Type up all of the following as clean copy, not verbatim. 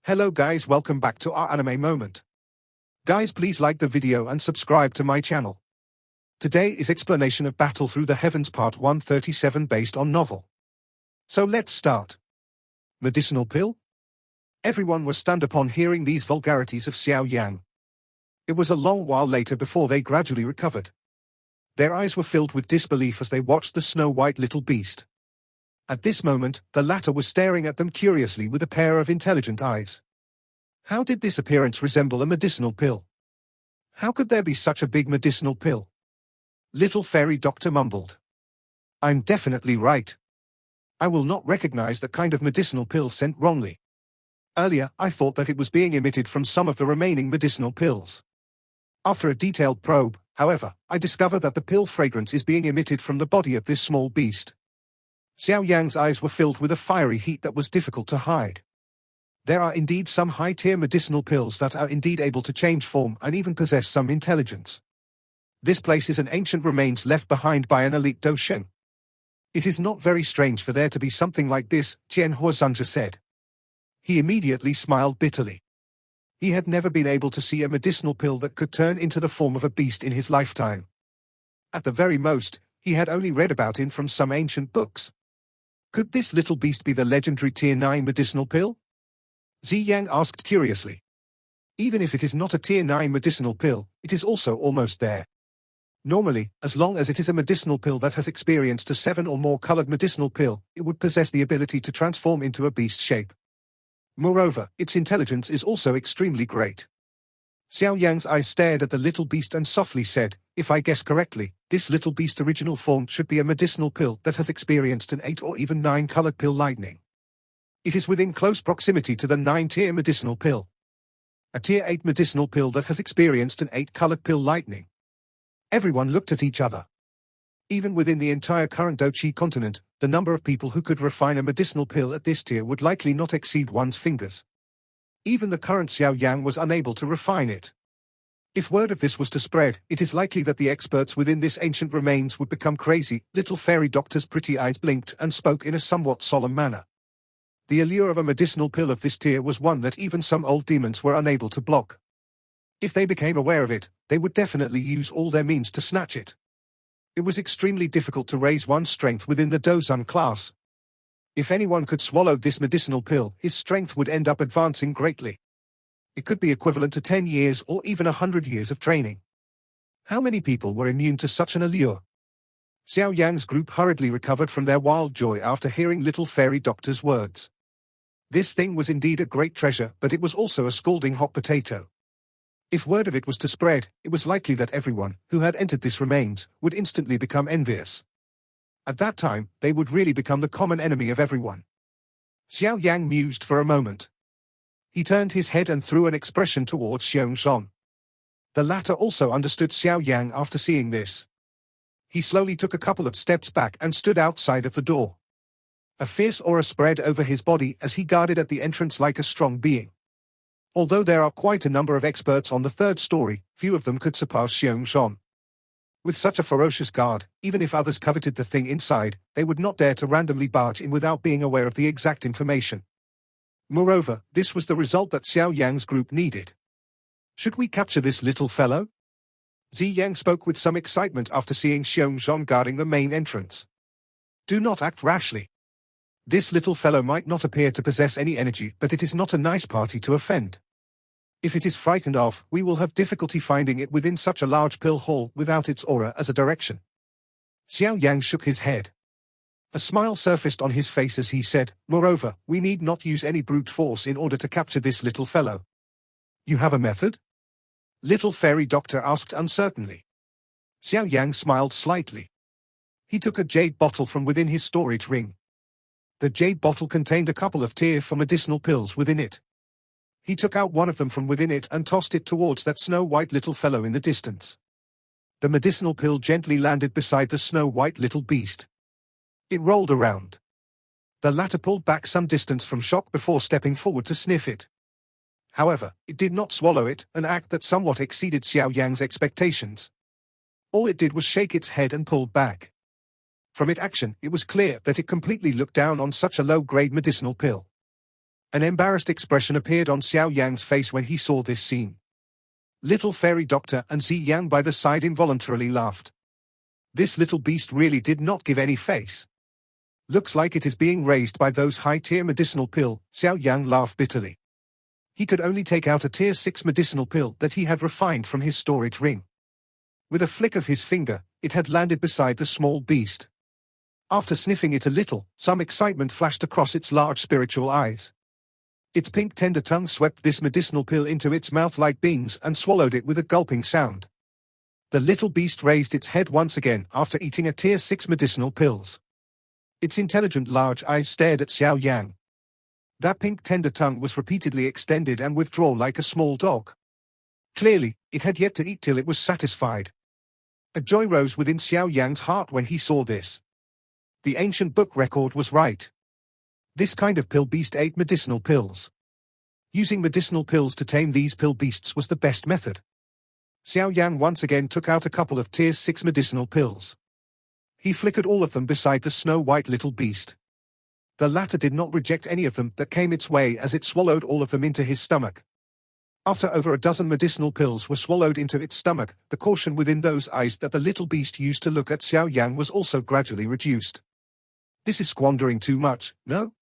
Hello guys, welcome back to our anime moment. Guys, please like the video and subscribe to my channel. Today is explanation of Battle Through the Heavens Part 137 based on novel. So let's start. Medicinal pill? Everyone was stunned upon hearing these vulgarities of Xiao Yan. It was a long while later before they gradually recovered. Their eyes were filled with disbelief as they watched the snow-white little beast. At this moment, the latter was staring at them curiously with a pair of intelligent eyes. How did this appearance resemble a medicinal pill? How could there be such a big medicinal pill? Little fairy doctor mumbled. I'm definitely right. I will not recognize the kind of medicinal pill sent wrongly. Earlier, I thought that it was being emitted from some of the remaining medicinal pills. After a detailed probe, however, I discover that the pill fragrance is being emitted from the body of this small beast. Xiao Yan's eyes were filled with a fiery heat that was difficult to hide. There are indeed some high-tier medicinal pills that are indeed able to change form and even possess some intelligence. This place is an ancient remains left behind by an elite Dosheng. It is not very strange for there to be something like this, Qian Huazunja said. He immediately smiled bitterly. He had never been able to see a medicinal pill that could turn into the form of a beast in his lifetime. At the very most, he had only read about it from some ancient books. Could this little beast be the legendary Tier 9 medicinal pill? Ziyang asked curiously. Even if it is not a Tier 9 medicinal pill, it is also almost there. Normally, as long as it is a medicinal pill that has experienced a 7 or more colored medicinal pill, it would possess the ability to transform into a beast shape. Moreover, its intelligence is also extremely great. Xiao Yan's eyes stared at the little beast and softly said, if I guess correctly, this little beast's original form should be a medicinal pill that has experienced an 8 or even 9 colored pill lightning. It is within close proximity to the 9-tier medicinal pill. A Tier 8 medicinal pill that has experienced an 8-colored pill lightning. Everyone looked at each other. Even within the entire current Dochi continent, the number of people who could refine a medicinal pill at this tier would likely not exceed one's fingers. Even the current Xiao Yan was unable to refine it. If word of this was to spread, it is likely that the experts within this ancient remains would become crazy. Little fairy doctor's pretty eyes blinked and spoke in a somewhat solemn manner. The allure of a medicinal pill of this tier was one that even some old demons were unable to block. If they became aware of it, they would definitely use all their means to snatch it. It was extremely difficult to raise one's strength within the Dozan class. If anyone could swallow this medicinal pill, his strength would end up advancing greatly. It could be equivalent to 10 years or even 100 years of training. How many people were immune to such an allure? Xiao Yan's group hurriedly recovered from their wild joy after hearing little fairy doctor's words. This thing was indeed a great treasure, but it was also a scalding hot potato. If word of it was to spread, it was likely that everyone who had entered this remains would instantly become envious. At that time, they would really become the common enemy of everyone. Xiao Yan mused for a moment. He turned his head and threw an expression towards Xiongshon. The latter also understood Xiao Yan after seeing this. He slowly took a couple of steps back and stood outside of the door. A fierce aura spread over his body as he guarded at the entrance like a strong being. Although there are quite a number of experts on the 3rd story, few of them could surpass Xiongshon. With such a ferocious guard, even if others coveted the thing inside, they would not dare to randomly barge in without being aware of the exact information. Moreover, this was the result that Xiao Yan's group needed. Should we capture this little fellow? Ziyang spoke with some excitement after seeing Xiongshon guarding the main entrance. Do not act rashly. This little fellow might not appear to possess any energy, but it is not a nice party to offend. If it is frightened off, we will have difficulty finding it within such a large pill hall without its aura as a direction. Xiao Yan shook his head. A smile surfaced on his face as he said, moreover, we need not use any brute force in order to capture this little fellow. You have a method? Little fairy doctor asked uncertainly. Xiao Yan smiled slightly. He took a jade bottle from within his storage ring. The jade bottle contained a couple of tier 4 medicinal pills within it. He took out one of them from within it and tossed it towards that snow-white little fellow in the distance. The medicinal pill gently landed beside the snow-white little beast. It rolled around. The latter pulled back some distance from shock before stepping forward to sniff it. However, it did not swallow it, an act that somewhat exceeded Xiao Yan's expectations. All it did was shake its head and pulled back. From its action, it was clear that it completely looked down on such a low-grade medicinal pill. An embarrassed expression appeared on Xiao Yan's face when he saw this scene. Little fairy doctor and Xiao Yan by the side involuntarily laughed. This little beast really did not give any face. Looks like it is being raised by those high-tier medicinal pill, Xiao Yan laughed bitterly. He could only take out a tier 6 medicinal pill that he had refined from his storage ring. With a flick of his finger, it had landed beside the small beast. After sniffing it a little, some excitement flashed across its large spiritual eyes. Its pink tender tongue swept this medicinal pill into its mouth like beans and swallowed it with a gulping sound. The little beast raised its head once again after eating a tier 6 medicinal pills. Its intelligent large eyes stared at Xiao Yan. That pink tender tongue was repeatedly extended and withdrawn like a small dog. Clearly, it had yet to eat till it was satisfied. A joy rose within Xiao Yan's heart when he saw this. The ancient book record was right. This kind of pill beast ate medicinal pills. Using medicinal pills to tame these pill beasts was the best method. Xiao Yan once again took out a couple of tier 6 medicinal pills. He flickered all of them beside the snow-white little beast. The latter did not reject any of them that came its way as it swallowed all of them into his stomach. After over a dozen medicinal pills were swallowed into its stomach, the caution within those eyes that the little beast used to look at Xiao Yan was also gradually reduced. This is squandering too much, no?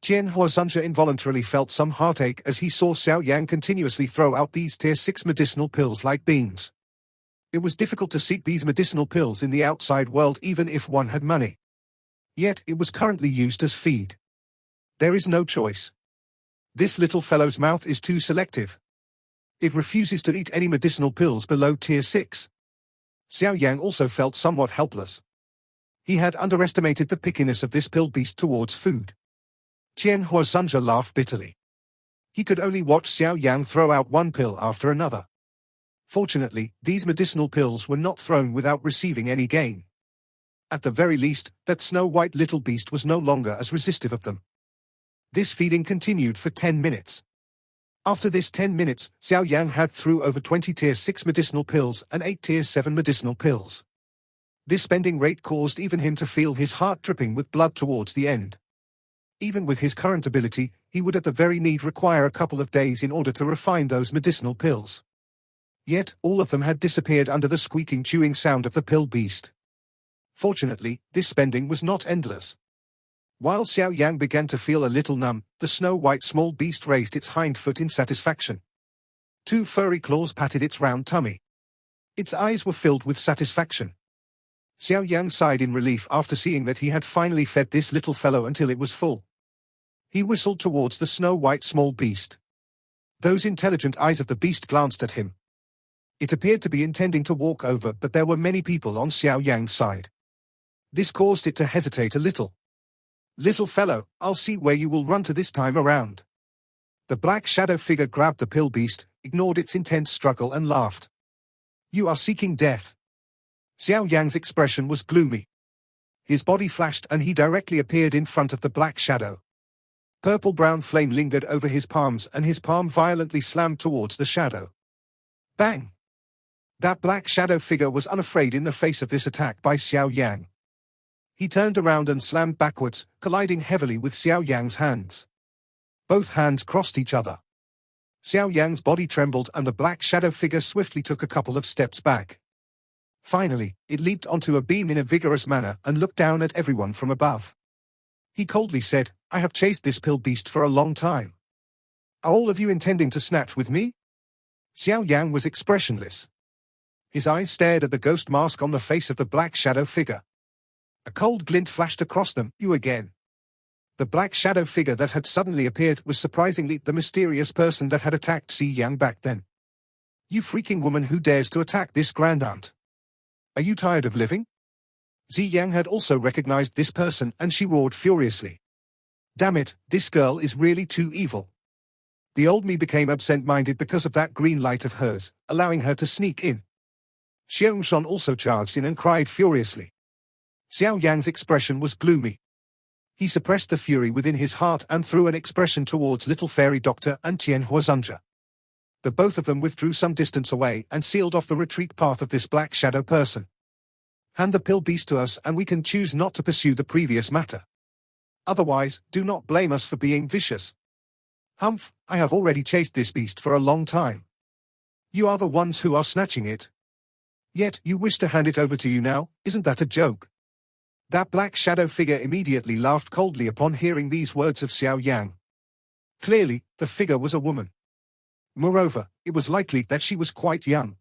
Qian Huazunja involuntarily felt some heartache as he saw Xiao Yan continuously throw out these tier 6 medicinal pills like beans. It was difficult to seek these medicinal pills in the outside world even if one had money. Yet it was currently used as feed. There is no choice. This little fellow's mouth is too selective. It refuses to eat any medicinal pills below tier 6. Xiao Yan also felt somewhat helpless. He had underestimated the pickiness of this pill beast towards food. Qian Huazunja laughed bitterly. He could only watch Xiao Yan throw out one pill after another. Fortunately, these medicinal pills were not thrown without receiving any gain. At the very least, that snow-white little beast was no longer as resistive of them. This feeding continued for 10 minutes. After this 10 minutes, Xiao Yan had through over 20 tier 6 medicinal pills and 8 tier 7 medicinal pills. This spending rate caused even him to feel his heart dripping with blood towards the end. Even with his current ability, he would at the very need require a couple of days in order to refine those medicinal pills. Yet, all of them had disappeared under the squeaking chewing sound of the pill beast. Fortunately, this spending was not endless. While Xiao Yan began to feel a little numb, the snow-white small beast raised its hind foot in satisfaction. 2 furry claws patted its round tummy. Its eyes were filled with satisfaction. Xiao Yan sighed in relief after seeing that he had finally fed this little fellow until it was full. He whistled towards the snow-white small beast. Those intelligent eyes of the beast glanced at him. It appeared to be intending to walk over, but there were many people on Xiao Yan's side. This caused it to hesitate a little. Little fellow, I'll see where you will run to this time around. The black shadow figure grabbed the pill beast, ignored its intense struggle and laughed. You are seeking death. Xiao Yan's expression was gloomy. His body flashed and he directly appeared in front of the black shadow. Purple-brown flame lingered over his palms and his palm violently slammed towards the shadow. Bang! That black shadow figure was unafraid in the face of this attack by Xiao Yan. He turned around and slammed backwards, colliding heavily with Xiao Yan's hands. Both hands crossed each other. Xiao Yan's body trembled and the black shadow figure swiftly took a couple of steps back. Finally, it leaped onto a beam in a vigorous manner and looked down at everyone from above. He coldly said, I have chased this pill beast for a long time. Are all of you intending to snatch with me? Xiao Yan was expressionless. His eyes stared at the ghost mask on the face of the black shadow figure. A cold glint flashed across them. You again. The black shadow figure that had suddenly appeared was surprisingly the mysterious person that had attacked Xiao Yan back then. You freaking woman who dares to attack this grandaunt. Are you tired of living? Xiao Yan had also recognized this person and she roared furiously. Damn it, this girl is really too evil. The old me became absent-minded because of that green light of hers, allowing her to sneak in. Xiaongshan also charged in and cried furiously. Xiao Yan's expression was gloomy. He suppressed the fury within his heart and threw an expression towards little fairy doctor and Qian Huazunja. The both of them withdrew some distance away and sealed off the retreat path of this black shadow person. Hand the pill beast to us and we can choose not to pursue the previous matter. Otherwise, do not blame us for being vicious. Humph, I have already chased this beast for a long time. You are the ones who are snatching it. Yet you wish to hand it over to you now, isn't that a joke? That black shadow figure immediately laughed coldly upon hearing these words of Xiao Yan. Clearly, the figure was a woman. Moreover, it was likely that she was quite young.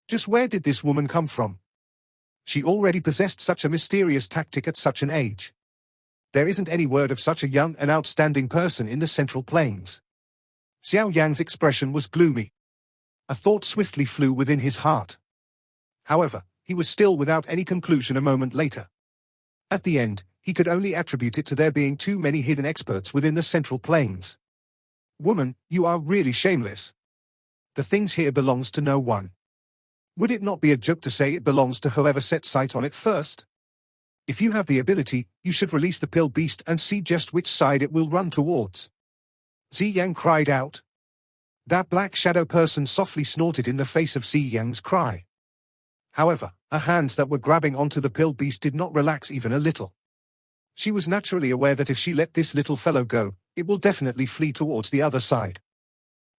Just where did this woman come from? She already possessed such a mysterious tactic at such an age. There isn't any word of such a young and outstanding person in the Central Plains. Xiao Yan's expression was gloomy. A thought swiftly flew within his heart. However, he was still without any conclusion a moment later. At the end, he could only attribute it to there being too many hidden experts within the Central Plains. Woman, you are really shameless. The things here belongs to no one. Would it not be a joke to say it belongs to whoever set sight on it first? If you have the ability, you should release the pill beast and see just which side it will run towards. Xi Yang cried out. That black shadow person softly snorted in the face of Xi Yang's cry. However, her hands that were grabbing onto the pill beast did not relax even a little. She was naturally aware that if she let this little fellow go, it will definitely flee towards the other side.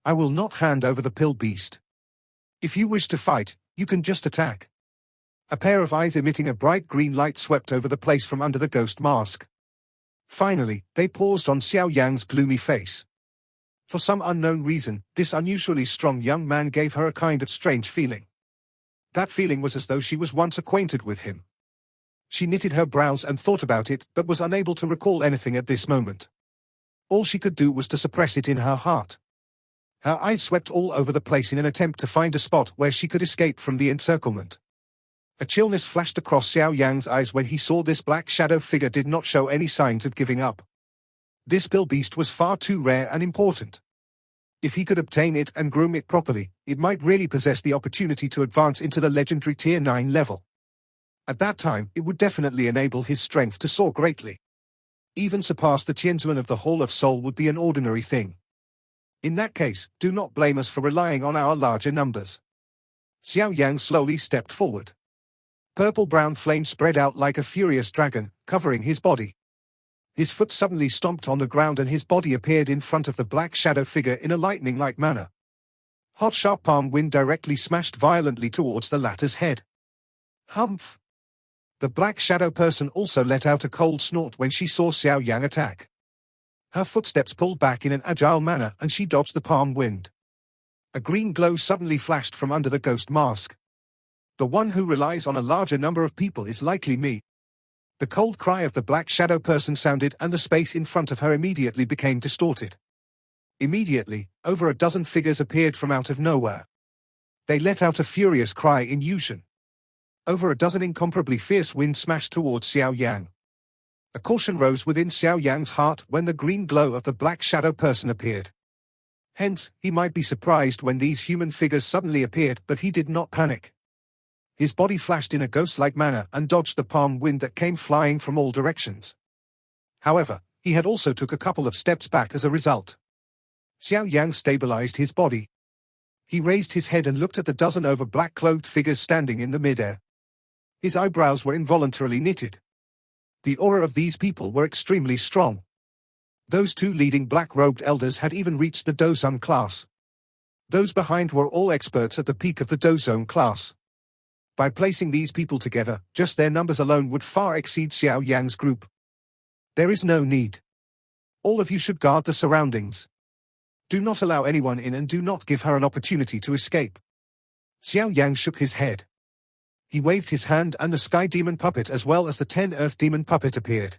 I will not hand over the pill beast. If you wish to fight, you can just attack. A pair of eyes emitting a bright green light swept over the place from under the ghost mask. Finally, they paused on Xiao Yang's gloomy face. For some unknown reason, this unusually strong young man gave her a kind of strange feeling. That feeling was as though she was once acquainted with him. She knitted her brows and thought about it, but was unable to recall anything at this moment. All she could do was to suppress it in her heart. Her eyes swept all over the place in an attempt to find a spot where she could escape from the encirclement. A chillness flashed across Xiao Yang's eyes when he saw this black shadow figure did not show any signs of giving up. This pill beast was far too rare and important. If he could obtain it and groom it properly, it might really possess the opportunity to advance into the legendary Tier 9 level. At that time, it would definitely enable his strength to soar greatly. Even surpass the Tianzuan of the Hall of Soul would be an ordinary thing. In that case, do not blame us for relying on our larger numbers. Xiao Yang slowly stepped forward. Purple-brown flame spread out like a furious dragon, covering his body. His foot suddenly stomped on the ground and his body appeared in front of the black shadow figure in a lightning-like manner. Hot sharp palm wind directly smashed violently towards the latter's head. Humph! The black shadow person also let out a cold snort when she saw Xiao Yang attack. Her footsteps pulled back in an agile manner and she dodged the palm wind. A green glow suddenly flashed from under the ghost mask. The one who relies on a larger number of people is likely me. The cold cry of the black shadow person sounded and the space in front of her immediately became distorted. Immediately, over a dozen figures appeared from out of nowhere. They let out a furious cry in Yushan. Over a dozen incomparably fierce winds smashed towards Xiao Yang. A caution rose within Xiao Yang's heart when the green glow of the black shadow person appeared. Hence, he might be surprised when these human figures suddenly appeared, but he did not panic. His body flashed in a ghost-like manner and dodged the palm wind that came flying from all directions. However, he had also took a couple of steps back as a result. Xiao Yang stabilized his body. He raised his head and looked at the dozen over black-clothed figures standing in the mid-air. His eyebrows were involuntarily knitted. The aura of these people were extremely strong. Those two leading black-robed elders had even reached the Dozone class. Those behind were all experts at the peak of the Dozone class. By placing these people together, just their numbers alone would far exceed Xiao Yang's group. There is no need. All of you should guard the surroundings. Do not allow anyone in and do not give her an opportunity to escape. Xiao Yang shook his head. He waved his hand and the Sky Demon puppet as well as the 10 Earth Demon puppet appeared.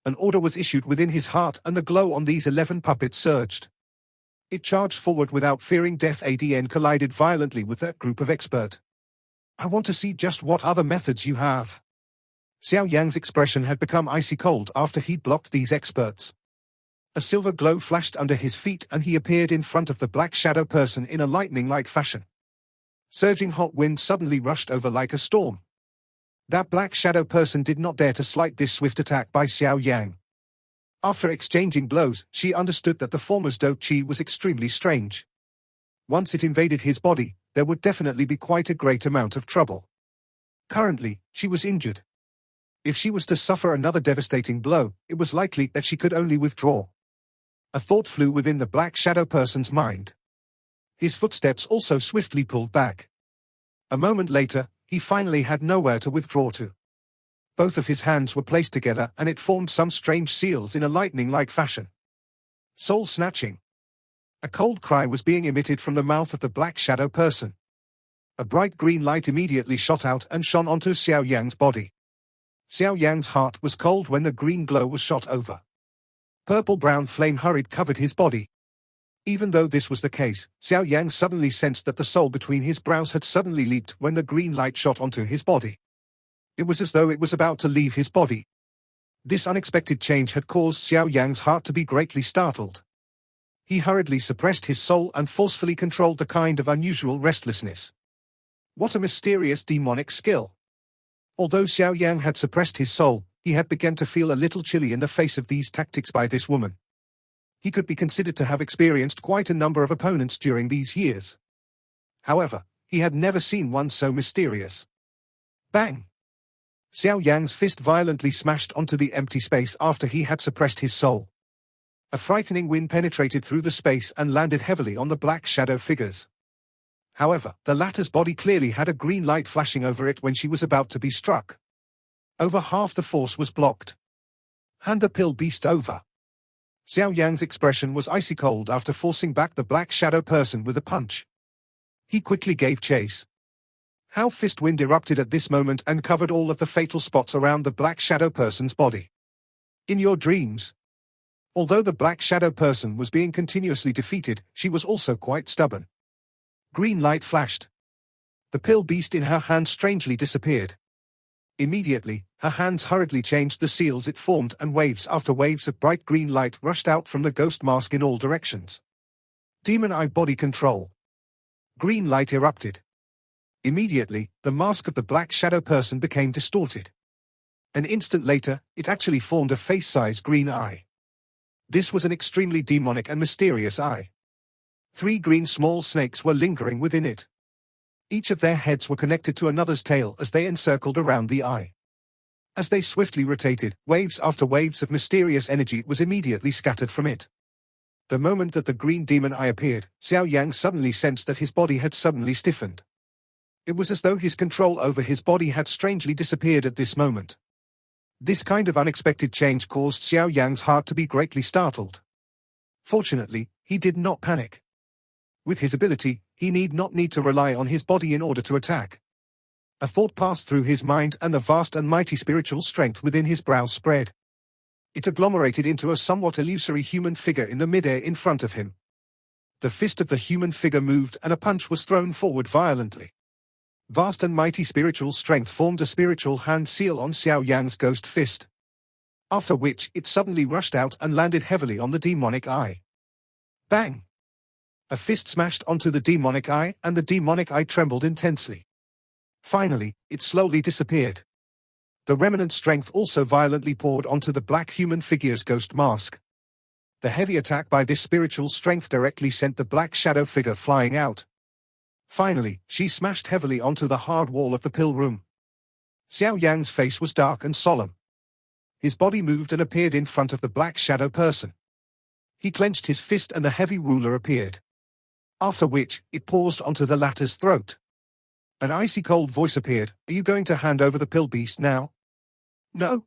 An order was issued within his heart and the glow on these 11 puppets surged. It charged forward without fearing death. ADN collided violently with that group of expert. I want to see just what other methods you have. Xiao Yang's expression had become icy cold after he'd blocked these experts. A silver glow flashed under his feet and he appeared in front of the black shadow person in a lightning-like fashion. Surging hot wind suddenly rushed over like a storm. That black shadow person did not dare to slight this swift attack by Xiao Yang. After exchanging blows, she understood that the former's Do Chi was extremely strange. Once it invaded his body, there would definitely be quite a great amount of trouble. Currently, she was injured. If she was to suffer another devastating blow, it was likely that she could only withdraw. A thought flew within the black shadow person's mind. His footsteps also swiftly pulled back. A moment later, he finally had nowhere to withdraw to. Both of his hands were placed together and it formed some strange seals in a lightning-like fashion. Soul-snatching. A cold cry was being emitted from the mouth of the black shadow person. A bright green light immediately shot out and shone onto Xiao Yan's body. Xiao Yan's heart was cold when the green glow was shot over. Purple-brown flame covered his body. Even though this was the case, Xiao Yan suddenly sensed that the soul between his brows had suddenly leaped when the green light shot onto his body. It was as though it was about to leave his body. This unexpected change had caused Xiao Yan's heart to be greatly startled. He hurriedly suppressed his soul and forcefully controlled the kind of unusual restlessness. What a mysterious demonic skill! Although Xiao Yan had suppressed his soul, he had begun to feel a little chilly in the face of these tactics by this woman. He could be considered to have experienced quite a number of opponents during these years. However, he had never seen one so mysterious. Bang! Xiao Yan's fist violently smashed onto the empty space after he had suppressed his soul. A frightening wind penetrated through the space and landed heavily on the black shadow figures. However, the latter's body clearly had a green light flashing over it when she was about to be struck. Over half the force was blocked. Hand the pill beast over. Xiao Yan's expression was icy cold after forcing back the black shadow person with a punch. He quickly gave chase. How fist wind erupted at this moment and covered all of the fatal spots around the black shadow person's body. In your dreams. Although the black shadow person was being continuously defeated, she was also quite stubborn. Green light flashed. The pill beast in her hand strangely disappeared. Immediately, her hands hurriedly changed the seals it formed and waves after waves of bright green light rushed out from the ghost mask in all directions. Demon Eye body control. Green light erupted. Immediately, the mask of the black shadow person became distorted. An instant later, it actually formed a face-size green eye. This was an extremely demonic and mysterious eye. 3 green small snakes were lingering within it. Each of their heads were connected to another's tail as they encircled around the eye. As they swiftly rotated, waves after waves of mysterious energy was immediately scattered from it. The moment that the green demon eye appeared, Xiao Yan suddenly sensed that his body had suddenly stiffened. It was as though his control over his body had strangely disappeared at this moment. This kind of unexpected change caused Xiao Yan's heart to be greatly startled. Fortunately, he did not panic. With his ability, he need not to rely on his body in order to attack. A thought passed through his mind and the vast and mighty spiritual strength within his brow spread. It agglomerated into a somewhat illusory human figure in the midair in front of him. The fist of the human figure moved and a punch was thrown forward violently. Vast and mighty spiritual strength formed a spiritual hand seal on Xiao Yan's ghost fist. After which, it suddenly rushed out and landed heavily on the demonic eye. Bang! A fist smashed onto the demonic eye and the demonic eye trembled intensely. Finally, it slowly disappeared. The remnant strength also violently poured onto the black human figure's ghost mask. The heavy attack by this spiritual strength directly sent the black shadow figure flying out. Finally, she smashed heavily onto the hard wall of the pill room. Xiao Yan's face was dark and solemn. His body moved and appeared in front of the black shadow person. He clenched his fist and the heavy ruler appeared. After which, it paused onto the latter's throat. An icy cold voice appeared. Are you going to hand over the pill beast now? No.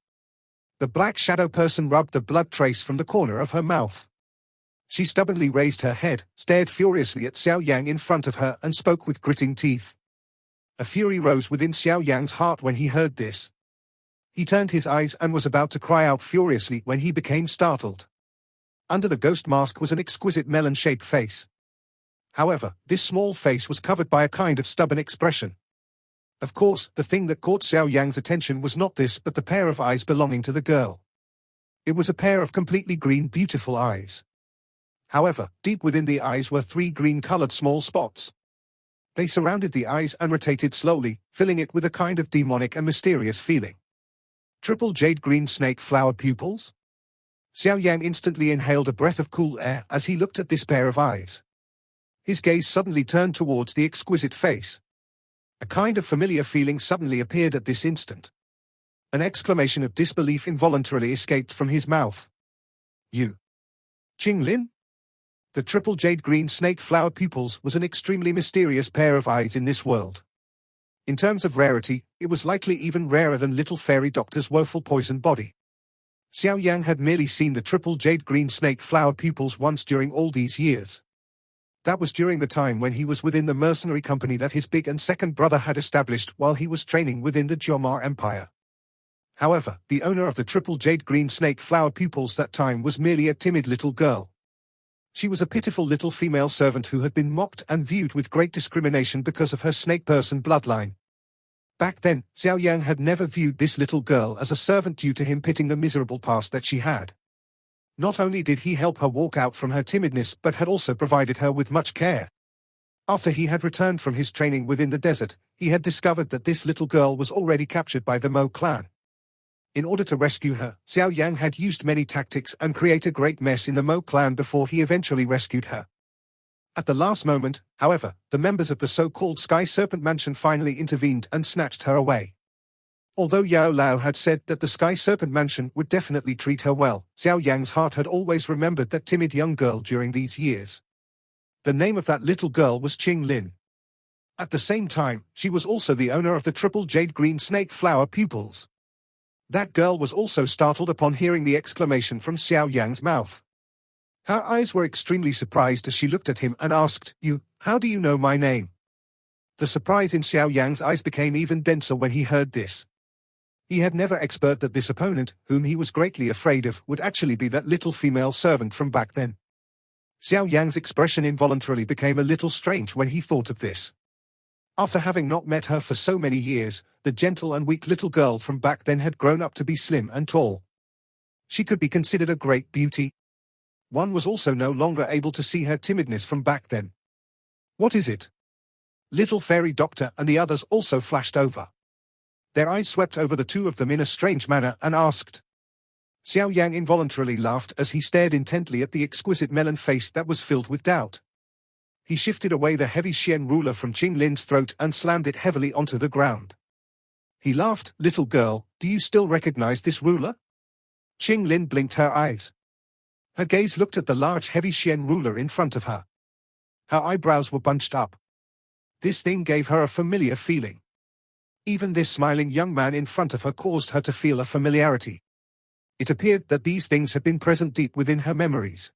The black shadow person rubbed the blood trace from the corner of her mouth. She stubbornly raised her head, stared furiously at Xiao Yan in front of her and spoke with gritting teeth. A fury rose within Xiao Yan's heart when he heard this. He turned his eyes and was about to cry out furiously when he became startled. Under the ghost mask was an exquisite melon-shaped face. However, this small face was covered by a kind of stubborn expression. Of course, the thing that caught Xiao Yan's attention was not this but the pair of eyes belonging to the girl. It was a pair of completely green beautiful eyes. However, deep within the eyes were 3 green-colored small spots. They surrounded the eyes and rotated slowly, filling it with a kind of demonic and mysterious feeling. Triple jade green snake flower pupils? Xiao Yan instantly inhaled a breath of cool air as he looked at this pair of eyes. His gaze suddenly turned towards the exquisite face. A kind of familiar feeling suddenly appeared at this instant. An exclamation of disbelief involuntarily escaped from his mouth. You. Ching Lin? The triple jade green snake flower pupils was an extremely mysterious pair of eyes in this world. In terms of rarity, it was likely even rarer than little fairy doctor's woeful poisoned body. Xiao Yan had merely seen the triple jade green snake flower pupils once during all these years. That was during the time when he was within the mercenary company that his big and second brother had established while he was training within the Jiomar Empire. However, the owner of the triple jade green snake flower pupils that time was merely a timid little girl. She was a pitiful little female servant who had been mocked and viewed with great discrimination because of her snake person bloodline. Back then, Xiao Yan had never viewed this little girl as a servant due to him pitying the miserable past that she had. Not only did he help her walk out from her timidness but had also provided her with much care. After he had returned from his training within the desert, he had discovered that this little girl was already captured by the Mo clan. In order to rescue her, Xiao Yan had used many tactics and created a great mess in the Mo clan before he eventually rescued her. At the last moment, however, the members of the so-called Sky Serpent Mansion finally intervened and snatched her away. Although Yao Lao had said that the Sky Serpent Mansion would definitely treat her well, Xiao Yang's heart had always remembered that timid young girl during these years. The name of that little girl was Ching Lin. At the same time, she was also the owner of the triple jade green snake flower pupils. That girl was also startled upon hearing the exclamation from Xiao Yang's mouth. Her eyes were extremely surprised as she looked at him and asked, how do you know my name? The surprise in Xiao Yang's eyes became even denser when he heard this. He had never expected that this opponent, whom he was greatly afraid of, would actually be that little female servant from back then. Xiao Yang's expression involuntarily became a little strange when he thought of this. After having not met her for so many years, the gentle and weak little girl from back then had grown up to be slim and tall. She could be considered a great beauty. One was also no longer able to see her timidness from back then. What is it? Little fairy doctor and the others also flashed over. Their eyes swept over the two of them in a strange manner and asked. Xiao Yang involuntarily laughed as he stared intently at the exquisite melon face that was filled with doubt. He shifted away the heavy Xian ruler from Ching Lin's throat and slammed it heavily onto the ground. He laughed, little girl, do you still recognize this ruler? Ching Lin blinked her eyes. Her gaze looked at the large heavy Xian ruler in front of her. Her eyebrows were bunched up. This thing gave her a familiar feeling. Even this smiling young man in front of her caused her to feel a familiarity. It appeared that these things had been present deep within her memories.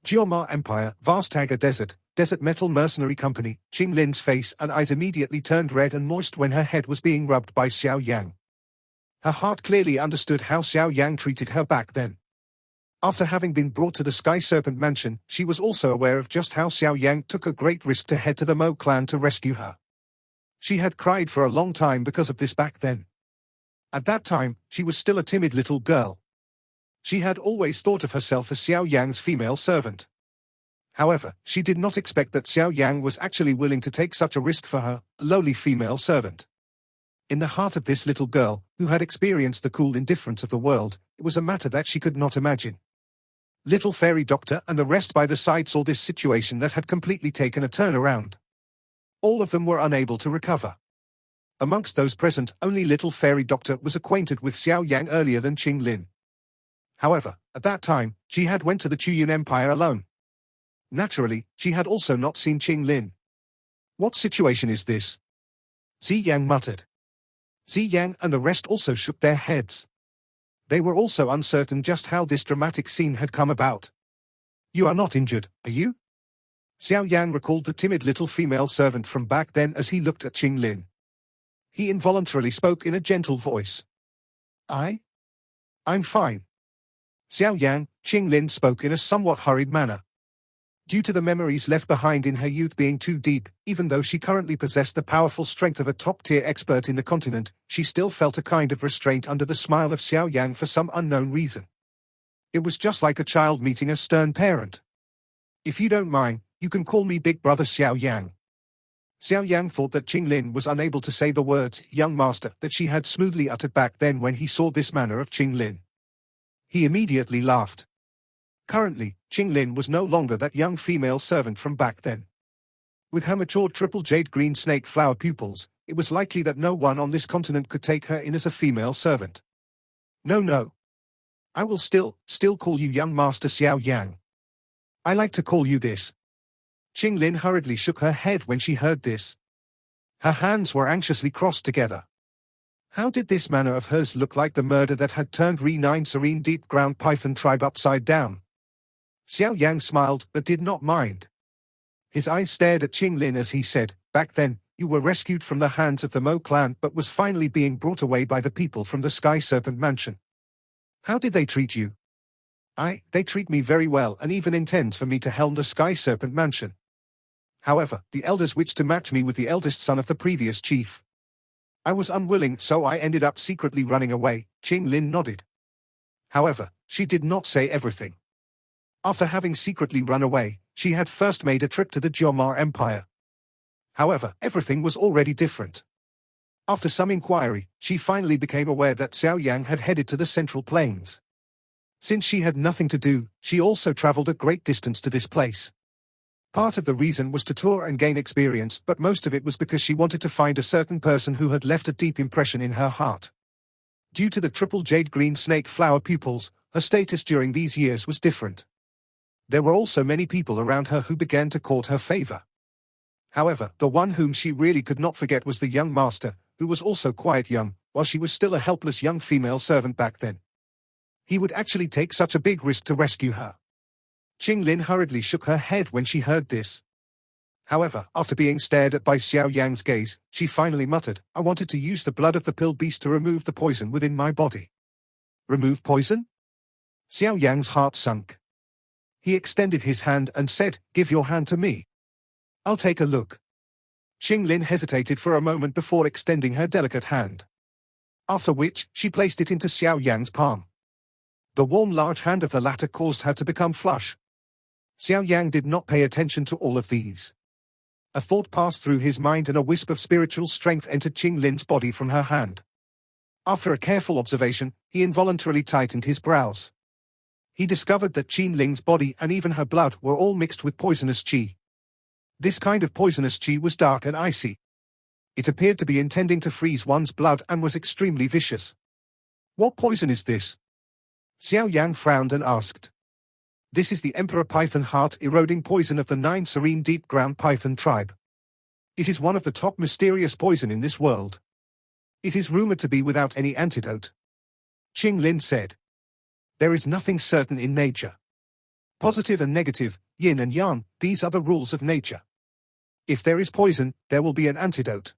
Jiomar Empire, Vast Tagger Desert, Desert Metal Mercenary Company, Ching Lin's face and eyes immediately turned red and moist when her head was being rubbed by Xiao Yang. Her heart clearly understood how Xiao Yang treated her back then. After having been brought to the Sky Serpent Mansion, she was also aware of just how Xiao Yang took a great risk to head to the Mo clan to rescue her. She had cried for a long time because of this back then. At that time, she was still a timid little girl. She had always thought of herself as Xiao Yang's female servant. However, she did not expect that Xiao Yang was actually willing to take such a risk for her, a lowly female servant. In the heart of this little girl, who had experienced the cool indifference of the world, it was a matter that she could not imagine. Little fairy doctor and the rest by the side saw this situation that had completely taken a turn around. All of them were unable to recover. Amongst those present, only little fairy doctor was acquainted with Xiao Yang earlier than Ching Lin. However, at that time, she had went to the Chuyun Empire alone. Naturally, she had also not seen Ching Lin. What situation is this? Xi Yang muttered. Xi Yang and the rest also shook their heads. They were also uncertain just how this dramatic scene had come about. You are not injured, are you? Xiao Yan recalled the timid little female servant from back then as he looked at Ching Lin. He involuntarily spoke in a gentle voice. I'm fine. Xiao Yan, Ching Lin spoke in a somewhat hurried manner. Due to the memories left behind in her youth being too deep, even though she currently possessed the powerful strength of a top-tier expert in the continent, she still felt a kind of restraint under the smile of Xiao Yang for some unknown reason. It was just like a child meeting a stern parent. If you don't mind, you can call me Big Brother Xiao Yang. Xiao Yang thought that Ching Lin was unable to say the words, young master, that she had smoothly uttered back then when he saw this manner of Ching Lin. He immediately laughed. Currently, Ching Lin was no longer that young female servant from back then. With her mature triple jade green snake flower pupils, it was likely that no one on this continent could take her in as a female servant. No. I will still call you young master Xiao Yang. I like to call you this. Ching Lin hurriedly shook her head when she heard this. Her hands were anxiously crossed together. How did this manner of hers look like the murder that had turned Nine Serene Deep Ground Python tribe upside down? Xiao Yan smiled but did not mind. His eyes stared at Ching Lin as he said, back then, you were rescued from the hands of the Mo clan but was finally being brought away by the people from the Sky Serpent Mansion. How did they treat you? They treat me very well and even intend for me to helm the Sky Serpent Mansion. However, the elders wished to match me with the eldest son of the previous chief. I was unwilling, so I ended up secretly running away. Ching Lin nodded. However, she did not say everything. After having secretly run away, she had first made a trip to the Jomar Empire. However, everything was already different. After some inquiry, she finally became aware that Xiao Yan had headed to the Central Plains. Since she had nothing to do, she also traveled a great distance to this place. Part of the reason was to tour and gain experience, but most of it was because she wanted to find a certain person who had left a deep impression in her heart. Due to the triple jade green snake flower pupils, her status during these years was different. There were also many people around her who began to court her favor. However, the one whom she really could not forget was the young master, who was also quite young, while she was still a helpless young female servant back then. He would actually take such a big risk to rescue her. Ching Lin hurriedly shook her head when she heard this. However, after being stared at by Xiao Yang's gaze, she finally muttered, I wanted to use the blood of the pill beast to remove the poison within my body. Remove poison? Xiao Yang's heart sunk. He extended his hand and said, give your hand to me. I'll take a look. Ching Lin hesitated for a moment before extending her delicate hand. After which, she placed it into Xiao Yan's palm. The warm large hand of the latter caused her to become flush. Xiao Yan did not pay attention to all of these. A thought passed through his mind and a wisp of spiritual strength entered Ching Lin's body from her hand. After a careful observation, he involuntarily tightened his brows. He discovered that Ching Lin's body and even her blood were all mixed with poisonous qi. This kind of poisonous qi was dark and icy. It appeared to be intending to freeze one's blood and was extremely vicious. What poison is this? Xiao Yan frowned and asked. This is the Emperor Python heart-eroding poison of the 9 Serene Deep Ground Python tribe. It is one of the top mysterious poison in this world. It is rumored to be without any antidote. Ching Lin said. There is nothing certain in nature. Positive and negative, yin and yang, these are the rules of nature. If there is poison, there will be an antidote.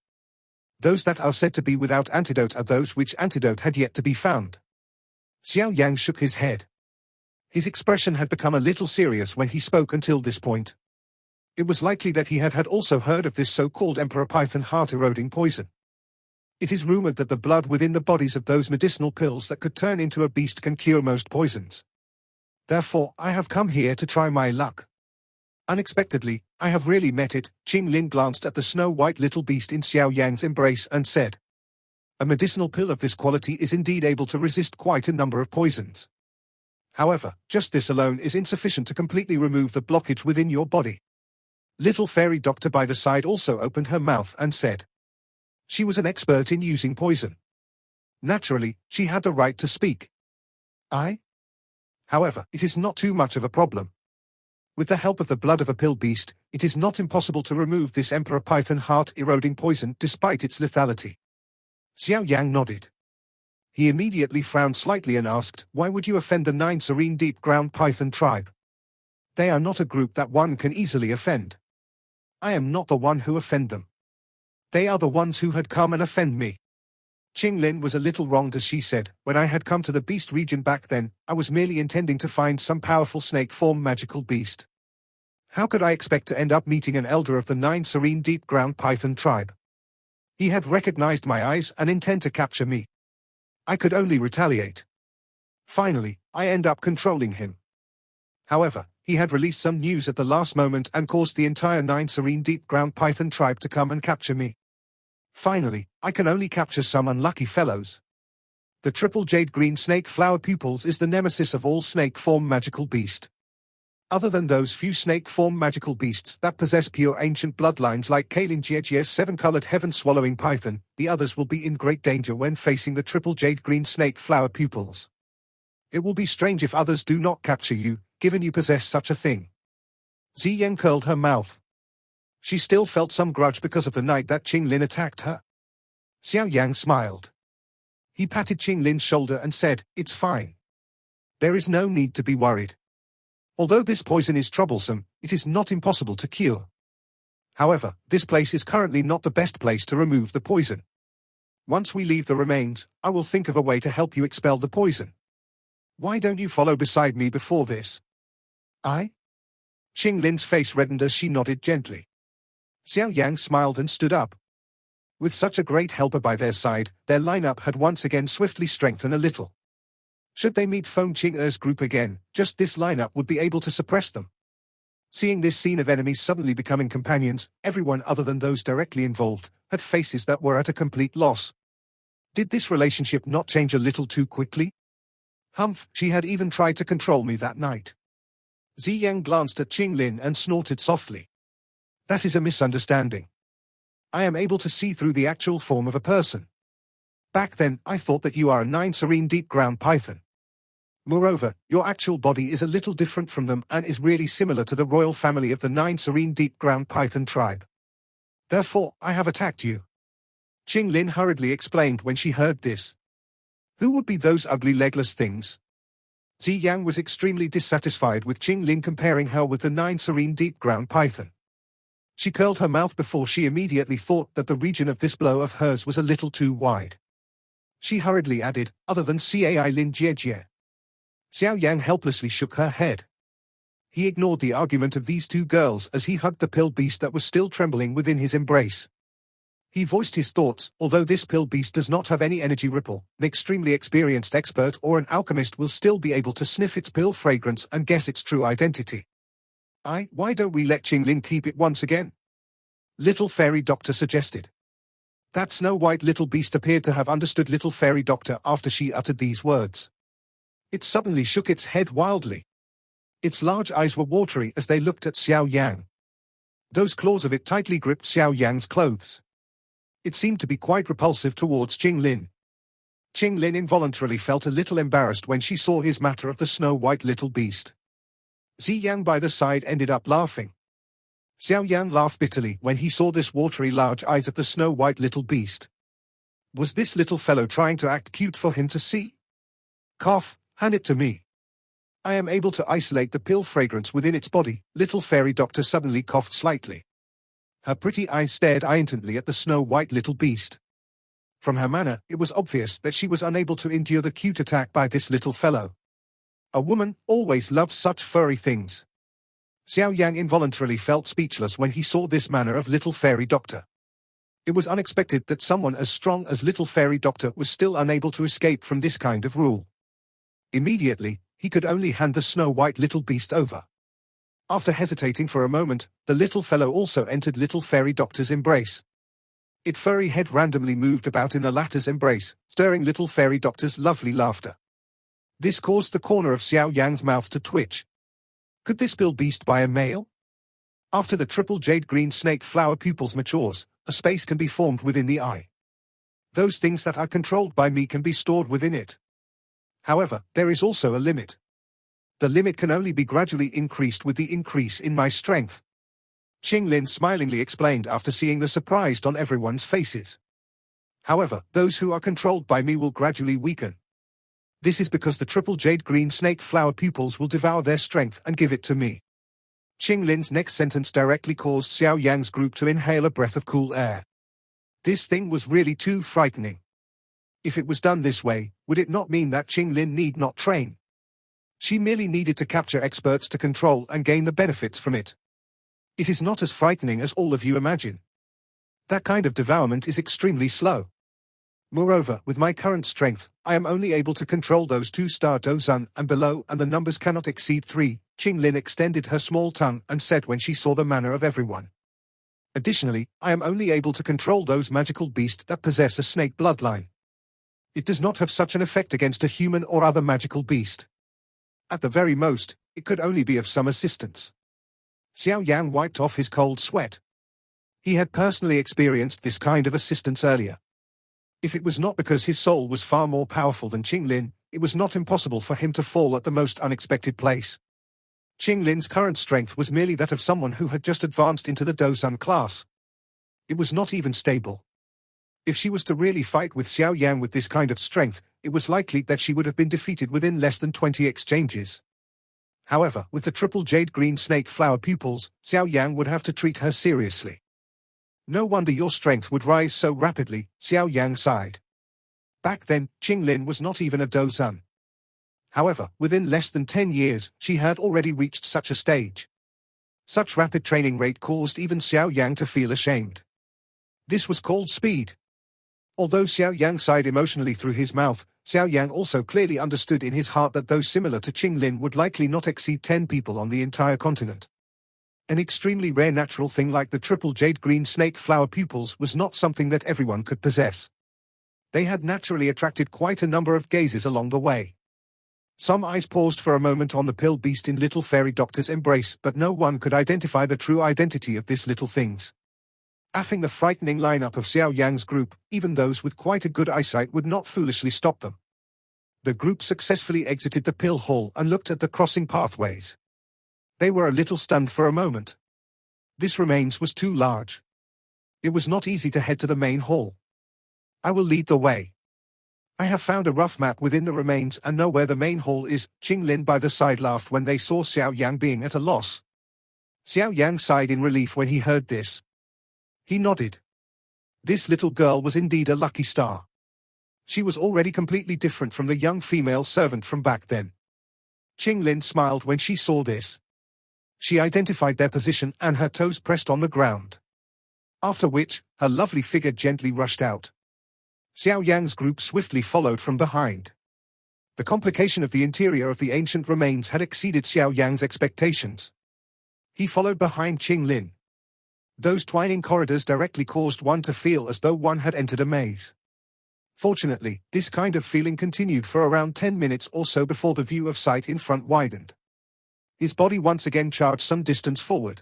Those that are said to be without antidote are those which antidote had yet to be found. Xiao Yang shook his head. His expression had become a little serious when he spoke until this point. It was likely that he had also heard of this so-called Emperor Python heart-eroding poison. It is rumored that the blood within the bodies of those medicinal pills that could turn into a beast can cure most poisons. Therefore, I have come here to try my luck. Unexpectedly, I have really met it. Ching Lin glanced at the snow-white little beast in Xiao Yang's embrace and said, a medicinal pill of this quality is indeed able to resist quite a number of poisons. However, just this alone is insufficient to completely remove the blockage within your body. Little fairy doctor by the side also opened her mouth and said. She was an expert in using poison. Naturally, she had the right to speak. However, it is not too much of a problem. With the help of the blood of a pill beast, it is not impossible to remove this Emperor Python heart-eroding poison despite its lethality. Xiao Yang nodded. He immediately frowned slightly and asked, why would you offend the 9 Serene Deep Ground Python tribe? They are not a group that one can easily offend. I am not the one who offend them. They are the ones who had come and offend me. Ching Lin was a little wronged as she said, when I had come to the beast region back then, I was merely intending to find some powerful snake-form magical beast. How could I expect to end up meeting an elder of the 9 Serene Deep Ground Python tribe? He had recognized my eyes and intend to capture me. I could only retaliate. Finally, I end up controlling him. However, he had released some news at the last moment and caused the entire 9 Serene Deep Ground Python tribe to come and capture me. Finally, I can only capture some unlucky fellows. The triple jade green snake flower pupils is the nemesis of all snake-form magical beast. Other than those few snake-form magical beasts that possess pure ancient bloodlines like Kailin Jiejia's 7-colored heaven-swallowing python, the others will be in great danger when facing the triple jade green snake flower pupils. It will be strange if others do not capture you, given you possess such a thing. Ziyan curled her mouth. She still felt some grudge because of the night that Ching Lin attacked her. Xiao Yan smiled. He patted Ching Lin's shoulder and said, "It's fine. There is no need to be worried. Although this poison is troublesome, it is not impossible to cure. However, this place is currently not the best place to remove the poison. Once we leave the remains, I will think of a way to help you expel the poison. Why don't you follow beside me before this?" "I?" Ching Lin's face reddened as she nodded gently. Xiao Yan smiled and stood up. With such a great helper by their side, their lineup had once again swiftly strengthened a little. Should they meet Feng Qing'er's group again, just this lineup would be able to suppress them. Seeing this scene of enemies suddenly becoming companions, everyone other than those directly involved had faces that were at a complete loss. Did this relationship not change a little too quickly? Humph, she had even tried to control me that night. Ziyan glanced at Ching Lin and snorted softly. That is a misunderstanding. I am able to see through the actual form of a person. Back then, I thought that you are a 9 serene deep ground python. Moreover, your actual body is a little different from them and is really similar to the royal family of the 9 serene deep ground python tribe. Therefore, I have attacked you. Ching Lin hurriedly explained when she heard this. Who would be those ugly legless things? Ziyan was extremely dissatisfied with Ching Lin comparing her with the 9 serene deep ground python. She curled her mouth before she immediately thought that the region of this blow of hers was a little too wide. She hurriedly added, other than Cai Lin Jiejie. Xiao Yan helplessly shook her head. He ignored the argument of these two girls as he hugged the pill beast that was still trembling within his embrace. He voiced his thoughts, although this pill beast does not have any energy ripple, an extremely experienced expert or an alchemist will still be able to sniff its pill fragrance and guess its true identity. Why don't we let Ching Lin keep it once again? Little Fairy Doctor suggested. That snow-white little beast appeared to have understood Little Fairy Doctor after she uttered these words. It suddenly shook its head wildly. Its large eyes were watery as they looked at Xiao Yan. Those claws of it tightly gripped Xiao Yan's clothes. It seemed to be quite repulsive towards Ching Lin. Ching Lin involuntarily felt a little embarrassed when she saw his matter of the snow-white little beast. Ziyan by the side ended up laughing. Xiao Yan laughed bitterly when he saw this watery large eyes of the snow-white little beast. Was this little fellow trying to act cute for him to see? Cough, hand it to me. I am able to isolate the pill fragrance within its body. Little Fairy Doctor suddenly coughed slightly. Her pretty eyes stared intently at the snow-white little beast. From her manner, it was obvious that she was unable to endure the cute attack by this little fellow. A woman always loves such furry things. Xiao Yan involuntarily felt speechless when he saw this manner of Little Fairy Doctor. It was unexpected that someone as strong as Little Fairy Doctor was still unable to escape from this kind of rule. Immediately, he could only hand the snow-white little beast over. After hesitating for a moment, the little fellow also entered Little Fairy Doctor's embrace. Its furry head randomly moved about in the latter's embrace, stirring Little Fairy Doctor's lovely laughter. This caused the corner of Xiao Yan's mouth to twitch. Could this pill beast be a male? After the triple jade green snake flower pupils matures, a space can be formed within the eye. Those things that are controlled by me can be stored within it. However, there is also a limit. The limit can only be gradually increased with the increase in my strength. Ching Lin smilingly explained after seeing the surprise on everyone's faces. However, those who are controlled by me will gradually weaken. This is because the triple jade green snake flower pupils will devour their strength and give it to me. Ching Lin's next sentence directly caused Xiao Yan's group to inhale a breath of cool air. This thing was really too frightening. If it was done this way, would it not mean that Ching Lin need not train? She merely needed to capture experts to control and gain the benefits from it. It is not as frightening as all of you imagine. That kind of devourment is extremely slow. Moreover, with my current strength, I am only able to control those 2-star Dozan and below, and the numbers cannot exceed 3. Ching Lin extended her small tongue and said when she saw the manner of everyone. Additionally, I am only able to control those magical beasts that possess a snake bloodline. It does not have such an effect against a human or other magical beast. At the very most, it could only be of some assistance. Xiao Yan wiped off his cold sweat. He had personally experienced this kind of assistance earlier. If it was not because his soul was far more powerful than Ching Lin, it was not impossible for him to fall at the most unexpected place. Ching Lin's current strength was merely that of someone who had just advanced into the Dozun class. It was not even stable. If she was to really fight with Xiao Yan with this kind of strength, it was likely that she would have been defeated within less than 20 exchanges. However, with the triple jade green snake flower pupils, Xiao Yan would have to treat her seriously. No wonder your strength would rise so rapidly, Xiao Yan sighed. Back then, Ching Lin was not even a Dozun. However, within less than 10 years, she had already reached such a stage. Such rapid training rate caused even Xiao Yang to feel ashamed. This was called speed. Although Xiao Yang sighed emotionally through his mouth, Xiao Yang also clearly understood in his heart that those similar to Ching Lin would likely not exceed 10 people on the entire continent. An extremely rare natural thing like the triple jade green snake flower pupils was not something that everyone could possess. They had naturally attracted quite a number of gazes along the way. Some eyes paused for a moment on the pill beast in little fairy doctor's embrace, but no one could identify the true identity of this little things. Affing the frightening lineup of Xiao Yang's group, even those with quite a good eyesight would not foolishly stop them. The group successfully exited the pill hall and looked at the crossing pathways. They were a little stunned for a moment. This remains was too large. It was not easy to head to the main hall. I will lead the way. I have found a rough map within the remains and know where the main hall is. Ching Lin by the side laughed when they saw Xiao Yang being at a loss. Xiao Yang sighed in relief when he heard this. He nodded. This little girl was indeed a lucky star. She was already completely different from the young female servant from back then. Ching Lin smiled when she saw this. She identified their position and her toes pressed on the ground. After which, her lovely figure gently rushed out. Xiao Yang's group swiftly followed from behind. The complication of the interior of the ancient remains had exceeded Xiao Yang's expectations. He followed behind Ching Lin. Those twining corridors directly caused one to feel as though one had entered a maze. Fortunately, this kind of feeling continued for around 10 minutes or so before the view of sight in front widened. His body once again charged some distance forward.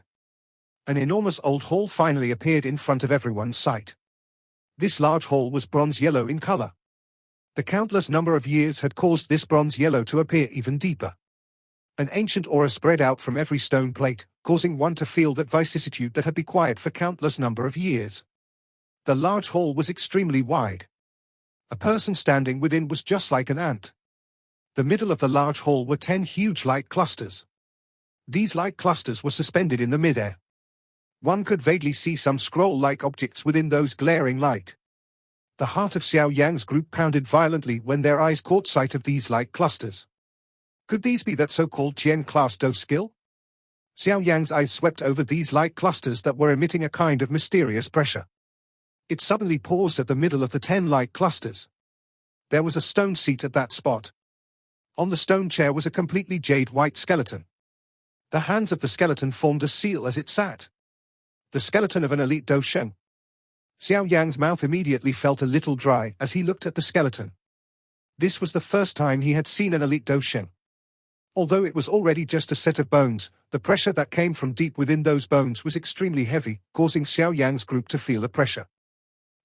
An enormous old hall finally appeared in front of everyone's sight. This large hall was bronze yellow in color. The countless number of years had caused this bronze yellow to appear even deeper. An ancient aura spread out from every stone plate, causing one to feel that vicissitude that had been quiet for countless number of years. The large hall was extremely wide. A person standing within was just like an ant. The middle of the large hall were 10 huge light clusters. These light clusters were suspended in the midair. One could vaguely see some scroll-like objects within those glaring light. The heart of Xiao Yang's group pounded violently when their eyes caught sight of these light clusters. Could these be that so-called Qian class Do skill? Xiao Yang's eyes swept over these light clusters that were emitting a kind of mysterious pressure. It suddenly paused at the middle of the 10 light clusters. There was a stone seat at that spot. On the stone chair was a completely jade-white skeleton. The hands of the skeleton formed a seal as it sat. The skeleton of an elite Do Sheng. Xiao Yang's mouth immediately felt a little dry as he looked at the skeleton. This was the first time he had seen an elite Do Sheng. Although it was already just a set of bones, the pressure that came from deep within those bones was extremely heavy, causing Xiao Yang's group to feel the pressure.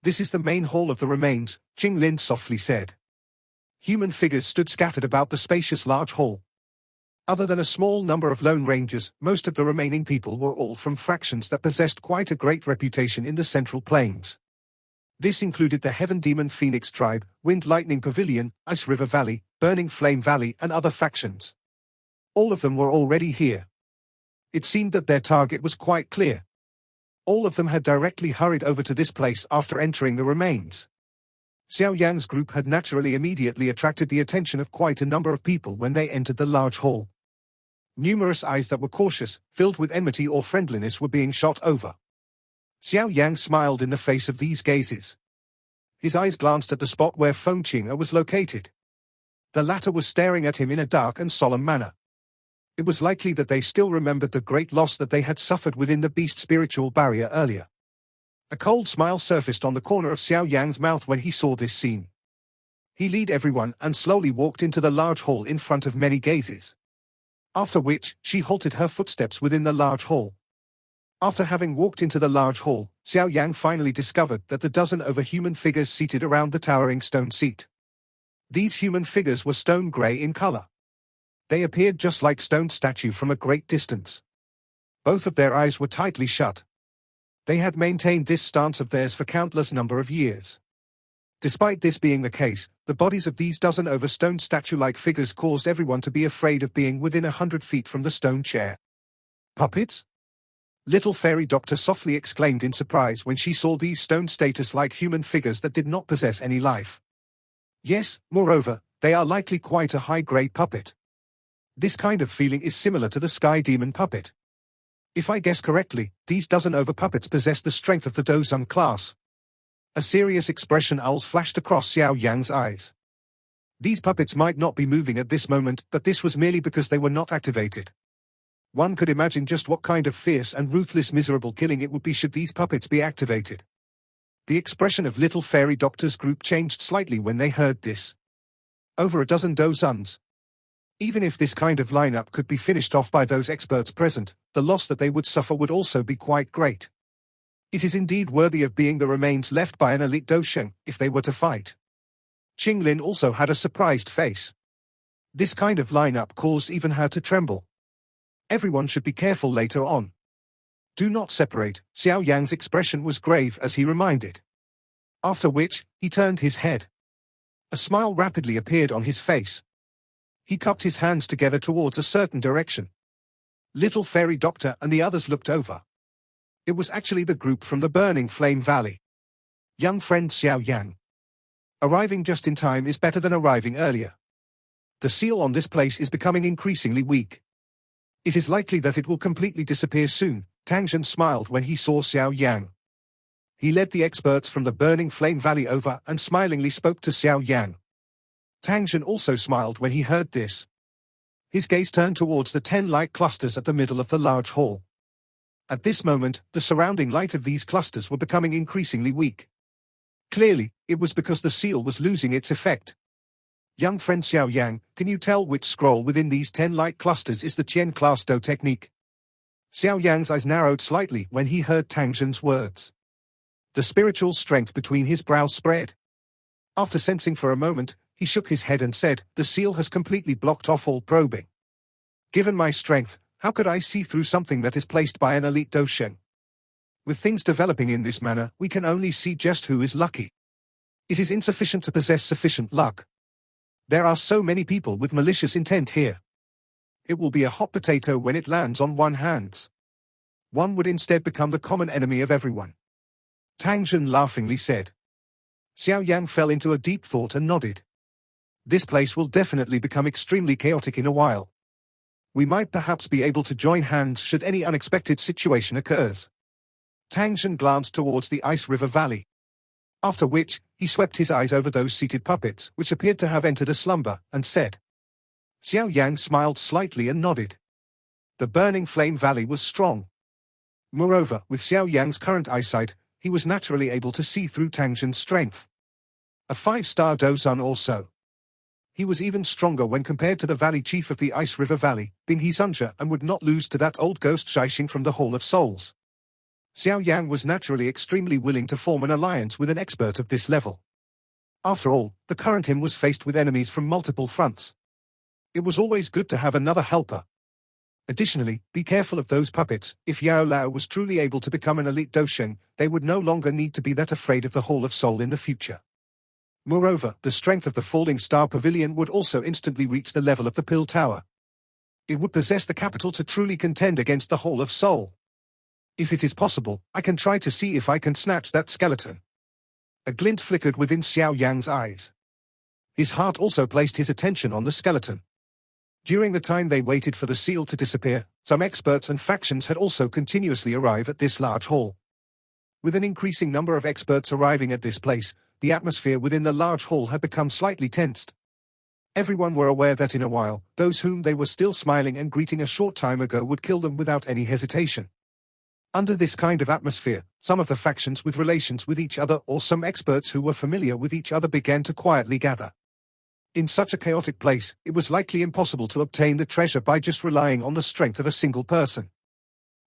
This is the main hall of the remains, Ching Lin softly said. Human figures stood scattered about the spacious large hall. Other than a small number of lone rangers, most of the remaining people were all from fractions that possessed quite a great reputation in the Central Plains. This included the Heaven Demon Phoenix Tribe, Wind Lightning Pavilion, Ice River Valley, Burning Flame Valley and other factions. All of them were already here. It seemed that their target was quite clear. All of them had directly hurried over to this place after entering the remains. Xiao Yang's group had naturally immediately attracted the attention of quite a number of people when they entered the large hall. Numerous eyes that were cautious, filled with enmity or friendliness were being shot over. Xiao Yang smiled in the face of these gazes. His eyes glanced at the spot where Feng Qing'er was located. The latter was staring at him in a dark and solemn manner. It was likely that they still remembered the great loss that they had suffered within the beast spiritual barrier earlier. A cold smile surfaced on the corner of Xiao Yang's mouth when he saw this scene. He led everyone and slowly walked into the large hall in front of many gazes. After which, she halted her footsteps within the large hall. After having walked into the large hall, Xiao Yang finally discovered that the dozen over human figures seated around the towering stone seat. These human figures were stone grey in color. They appeared just like stone statue from a great distance. Both of their eyes were tightly shut. They had maintained this stance of theirs for countless number of years. Despite this being the case, the bodies of these dozen over stone statue-like figures caused everyone to be afraid of being within 100 feet from the stone chair. Puppets? Little fairy doctor softly exclaimed in surprise when she saw these stone status-like human figures that did not possess any life. Yes, moreover, they are likely quite a high-grade puppet. This kind of feeling is similar to the sky demon puppet. If I guess correctly, these dozen over puppets possess the strength of the Dozan class. A serious expression flashed across Xiao Yan's eyes. These puppets might not be moving at this moment, but this was merely because they were not activated. One could imagine just what kind of fierce and ruthless miserable killing it would be should these puppets be activated. The expression of Little Fairy Doctor's group changed slightly when they heard this. Over a dozen Dozans. Even if this kind of lineup could be finished off by those experts present, the loss that they would suffer would also be quite great. It is indeed worthy of being the remains left by an elite Dosheng, if they were to fight. Ching Lin also had a surprised face. This kind of lineup caused even her to tremble. Everyone should be careful later on. Do not separate. Xiao Yan's expression was grave as he reminded. After which, he turned his head. A smile rapidly appeared on his face. He cupped his hands together towards a certain direction. Little Fairy Doctor and the others looked over. It was actually the group from the Burning Flame Valley. Young friend Xiao Yan. Arriving just in time is better than arriving earlier. The seal on this place is becoming increasingly weak. It is likely that it will completely disappear soon. Tangjin smiled when he saw Xiao Yan. He led the experts from the Burning Flame Valley over and smilingly spoke to Xiao Yan. Tangjin also smiled when he heard this. His gaze turned towards the 10 light clusters at the middle of the large hall. At this moment, the surrounding light of these clusters were becoming increasingly weak. Clearly, it was because the seal was losing its effect. Young friend Xiao Yan, can you tell which scroll within these 10 light clusters is the Qian class Do technique? Xiao Yan's eyes narrowed slightly when he heard Tangjin's words. The spiritual strength between his brows spread. After sensing for a moment, he shook his head and said, the seal has completely blocked off all probing. Given my strength, how could I see through something that is placed by an elite Dosheng? With things developing in this manner, we can only see just who is lucky. It is insufficient to possess sufficient luck. There are so many people with malicious intent here. It will be a hot potato when it lands on one's hands. One would instead become the common enemy of everyone. Tangjin laughingly said. Xiao Yan fell into a deep thought and nodded. This place will definitely become extremely chaotic in a while. We might perhaps be able to join hands should any unexpected situation occurs. Tangjin glanced towards the Ice River Valley. After which, he swept his eyes over those seated puppets, which appeared to have entered a slumber, and said. Xiao Yan smiled slightly and nodded. The Burning Flame Valley was strong. Moreover, with Xiao Yan's current eyesight, he was naturally able to see through Tangjin's strength. A 5-star Dozan also. He was even stronger when compared to the valley chief of the Ice River Valley, Bing Sunja, and would not lose to that old ghost Shixing from the Hall of Souls. Xiao Yan was naturally extremely willing to form an alliance with an expert of this level. After all, the current him was faced with enemies from multiple fronts. It was always good to have another helper. Additionally, be careful of those puppets. If Yao Lao was truly able to become an elite Dosheng, they would no longer need to be that afraid of the Hall of Soul in the future. Moreover, the strength of the Falling Star Pavilion would also instantly reach the level of the Pill Tower. It would possess the capital to truly contend against the Hall of Soul. If it is possible, I can try to see if I can snatch that skeleton. A glint flickered within Xiao Yan's eyes. His heart also placed his attention on the skeleton. During the time they waited for the seal to disappear, some experts and factions had also continuously arrived at this large hall. With an increasing number of experts arriving at this place, the atmosphere within the large hall had become slightly tensed. Everyone were aware that in a while, those whom they were still smiling and greeting a short time ago would kill them without any hesitation. Under this kind of atmosphere, some of the factions with relations with each other or some experts who were familiar with each other began to quietly gather. In such a chaotic place, it was likely impossible to obtain the treasure by just relying on the strength of a single person.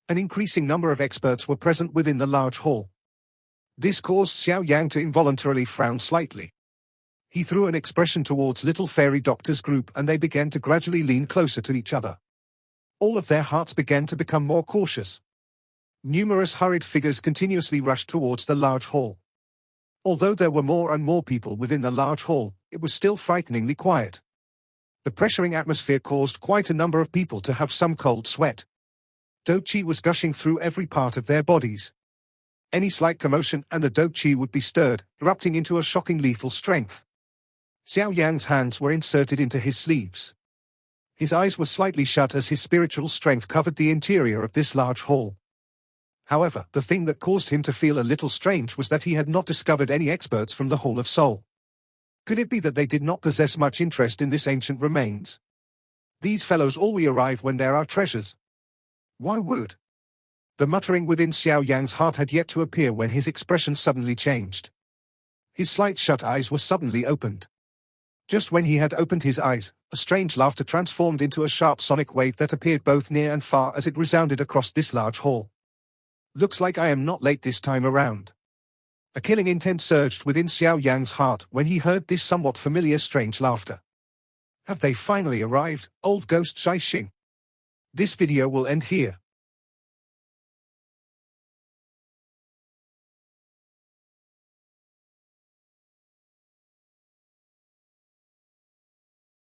An increasing number of experts were present within the large hall. This caused Xiao Yang to involuntarily frown slightly. He threw an expression towards little fairy doctor's group and they began to gradually lean closer to each other. All of their hearts began to become more cautious. Numerous hurried figures continuously rushed towards the large hall. Although there were more and more people within the large hall, it was still frighteningly quiet. The pressuring atmosphere caused quite a number of people to have some cold sweat. Qi was gushing through every part of their bodies. Any slight commotion and the Qi would be stirred, erupting into a shocking lethal strength. Xiao Yan's hands were inserted into his sleeves. His eyes were slightly shut as his spiritual strength covered the interior of this large hall. However, the thing that caused him to feel a little strange was that he had not discovered any experts from the Hall of Soul. Could it be that they did not possess much interest in this ancient remains? These fellows always arrive when there are treasures. Why would? The muttering within Xiao Yan's heart had yet to appear when his expression suddenly changed. His slight shut eyes were suddenly opened. Just when he had opened his eyes, a strange laughter transformed into a sharp sonic wave that appeared both near and far as it resounded across this large hall. Looks like I am not late this time around. A killing intent surged within Xiao Yan's heart when he heard this somewhat familiar strange laughter. Have they finally arrived, old ghost Shai Xing? This video will end here.